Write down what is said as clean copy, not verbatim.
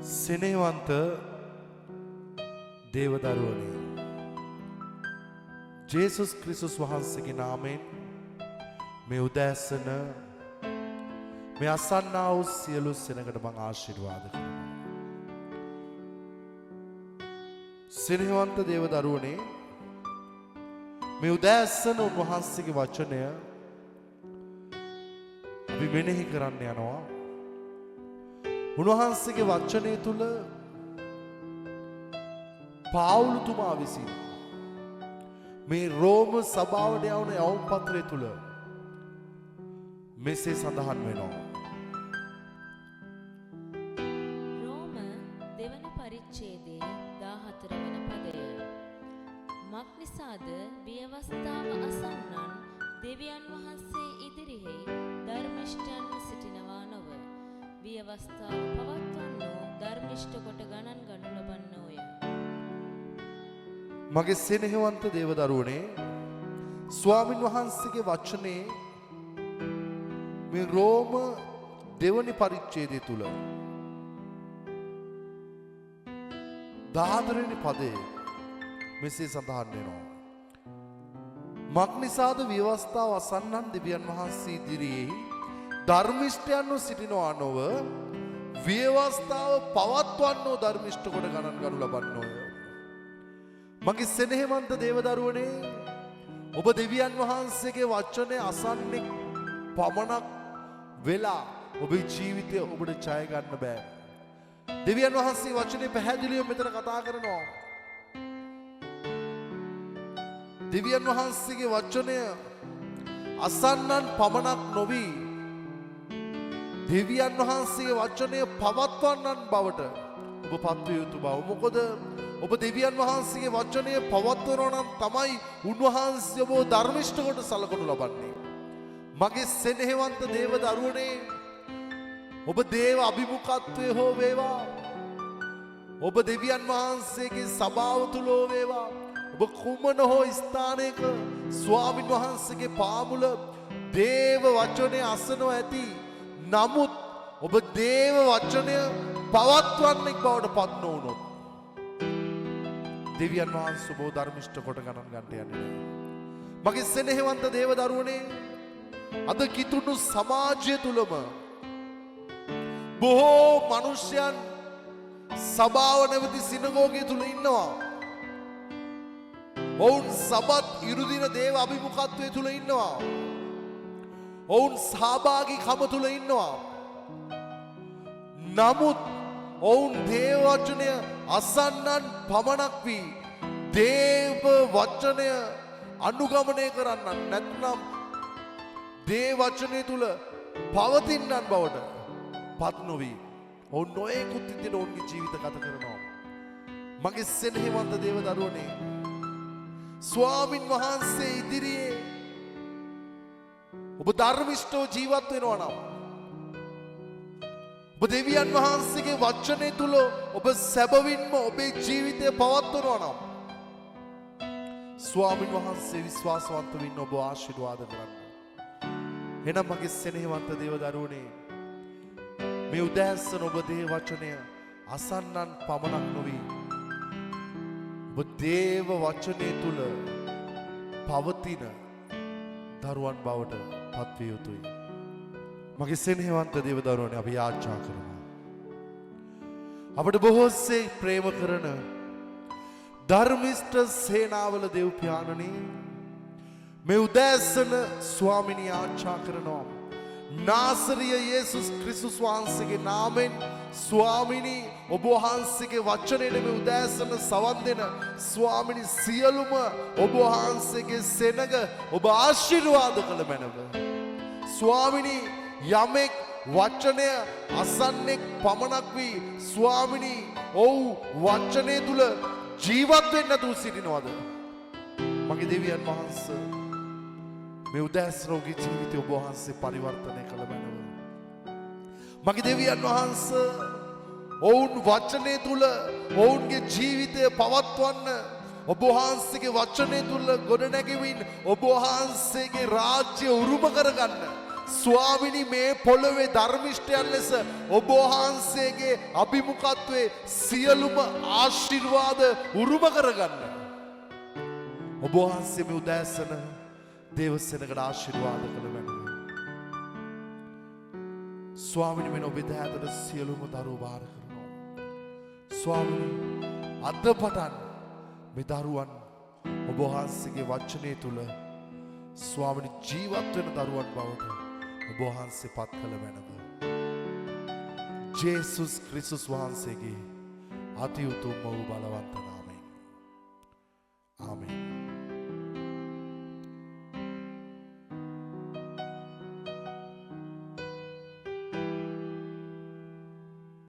සෙනෙහවන්ත දේවදරුවනේ ජේසුස් ක්‍රිස්තුස් වහන්සේගේ නාමයෙන් මේ උදෑසන මේ අසන්නා වූ සියලු සෙනඟට මම ආශිර්වාද කරනවා. සෙනෙහවන්ත දේවදරුවනේ මේ උදෑසන උන්වහන්සේගේ වචනය අපි මෙනෙහි කරන්න යනවා. උන්වහන්සේගේ වචනය තුල පාවුලුතුමා විසින් මේ රෝම සභාවට යවන යවුම් පත්‍රය තුල මෙසේ සඳහන් වෙනවා. රෝම දෙවන පරිච්ඡේදයේ 14 වන පදය. මක්නිසාද විවස්ථාව අසන්නන් දෙවියන් වහන්සේ ඉදිරියේ ධර්මිෂ්ඨයන්ව සිටිනවා නොව. විවස්ථාව පවත්වන්නෝ ධර්මිෂ්ඨ කොට ගණන් ගනු ලබන්නෝය. මගේ සෙනෙහවන්ත දේවදරුවනේ ස්වාමින් වහන්සේගේ වචනේ මේ රෝම දෙවනි පරිච්ඡේදය තුල 14 වෙනි පදයේ මෙසේ සඳහන් වෙනවා. මක්නිසාද විවස්ථාව අසන්නන් දෙවියන් වහන්සේ ඉදිරියේ ධර්මිෂ්ඨයන්ව සිටිනවා නොව විවස්ථාව පවත්වන්නෝ ධර්මිෂ්ඨ කොට ගණන් ගනු ලබන්නෝය. මගේ සෙනෙහවන්ත දේවදරුවනේ ඔබ දෙවියන් වහන්සේගේ වචනය අසන්නේ පමණක් වෙලා ඔබේ ජීවිතය ඔබට ජය ගන්න බෑ. දෙවියන් වහන්සේ වචනේ පැහැදිලිව මෙතන කතා කරනවා. දෙවියන් වහන්සේගේ වචනය අසන්නන් පමණක් නොවි දෙවියන් වහන්සේගේ වචනය පවත්වන්නන් බවට ඔබ පත්විය යුතු බව. මොකද ඔබ දෙවියන් වහන්සේගේ වචනය පවත්වනවා නම් තමයි උන්වහන්සේ ඔබ ධර්මිෂ්ඨ කොට සලකනු ලබන්නේ. මගේ සෙනෙහවන්ත දේවදරුවනේ ඔබ දේව අභිමුඛත්වයේ හෝ වේවා ඔබ දෙවියන් වහන්සේගේ සභාව තුල හෝ වේවා ඔබ කුමන හෝ ස්ථානයක ස්වාමින් වහන්සේගේ පාමුල දේව වචනය අසනවා ඇති. නමුත් ඔබ දේව වචනය පවත්වන්නෙක් බවට පත් නොවුනොත් දෙවියන් වහන්සේ ඔබ ධර්මිෂ්ඨ කොට ගණන් ගන්නට යන්නේ නැහැ. මගේ සෙනෙහවන්ත දේවදරුවනේ අද කිතුණු සමාජය තුලම බොහෝ මිනිසයන් සභාව නැවති සිනගෝගය තුල ඉන්නවා. ඔවුන් සබත් ඉරුදින දේව අභිමුඛත්වයේ තුල ඉන්නවා. ඔවුන් සහභාගීකම තුල ඉන්නවා. නමුත් ඔවුන් දේව වචනය අසන්නන් පමණක් වී දේව වචනය අනුගමනය කරන්නන් නැත්නම් දේව වචනය තුල පවතින්නන් බවට පත් නොවි ඔවුන් නොයෙකුත් විදිහට ඔවුන්ගේ ජීවිත ගත කරනවා. මගේ සෙනෙහවන්ත දේවදරුවනේ ස්වාමින් වහන්සේ ඉදිරියේ ඔබ ධර්මිෂ්ඨව ජීවත් වෙනවා නම් ඔබ දෙවියන් වහන්සේගේ වචනය තුල ඔබ සැබවින්ම ඔබේ ජීවිතය පවත්වනවා නම් ස්වාමින් වහන්සේ විශ්වාසවන්ත වෙන්න ඔබ ආශිර්වාද කරන්න. එනම් මගේ සෙනෙහවන්ත දේවදරුවනේ මේ උදෑසන ඔබ දේ වචනය අසන්නන් පමණක් නොවි ඔබ දේව වචනය තුල පවතින දරුවන් බවට පත්විය යුතුයි. මගේ සෙනෙහවන්ත දේවදරුවනේ අපි යාචනා කරමු. අපට බොහෝසේ ප්‍රේම කරන ධර්මිෂ්ඨ සේනාවල දෙව් පියාණනි මේ උදෑසන ස්වාමිනී ආචා කරනවා. නාසරිය යේසුස් ක්‍රිස්තුස් වහන්සේගේ නාමයෙන් ස්වාමිනී ඔබ වහන්සේගේ වචනයට මේ උදෑසන සවන් දෙන ස්වාමිනී සියලුම ඔබ වහන්සේගේ සෙනඟ ඔබ ආශිර්වාද කළ මැනව. ස්වාමිනී යමෙක් වචනය අසන්නෙක් පමණක් වී ස්වාමිනී ඔව් වචනය තුල ජීවත් වෙන්න නැතුව සිටිනවද? මගේ දෙවියන් වහන්සේ මේ උදෑසන ඔබගේ ජීවිතය ඔබ වහන්සේ පරිවර්තනය කළ මැනව. මගේ දෙවියන් වහන්සේ ඔවුන් වචනය තුල ඔවුන්ගේ ජීවිතය පවත්වන්න ඔබ වහන්සේගේ වචනය තුල ගොඩනැගෙමින් ඔබ වහන්සේගේ රාජ්‍ය උරුම කරගන්න ස්වාමිනි මේ පොළොවේ ධර්මිෂ්ඨයන් ලෙස ඔබ වහන්සේගේ අභිමුඛත්වයේ සියලුම ආශිර්වාද උරුම කරගන්න. ඔබ වහන්සේ මේ උදෑසන දේවසෙනකට ආශිර්වාද කළ වෙනවා. ස්වාමිනී මෙන්න ඔබ දෑතට සියලුම දරුවෝ බාර කරනවා. ස්වාමිනී අද පටන් මේ දරුවන් ඔබ වහන්සේගේ වචනය තුල ස්වාමිනී ජීවත් වෙන දරුවන් බවට ඔබ වහන්සේ පත් කළ වෙනවා. ජේසුස් ක්‍රිස්තුස් වහන්සේගේ අති උතුම් වූ බලවන්ත නාමයෙන්. ආමේන්.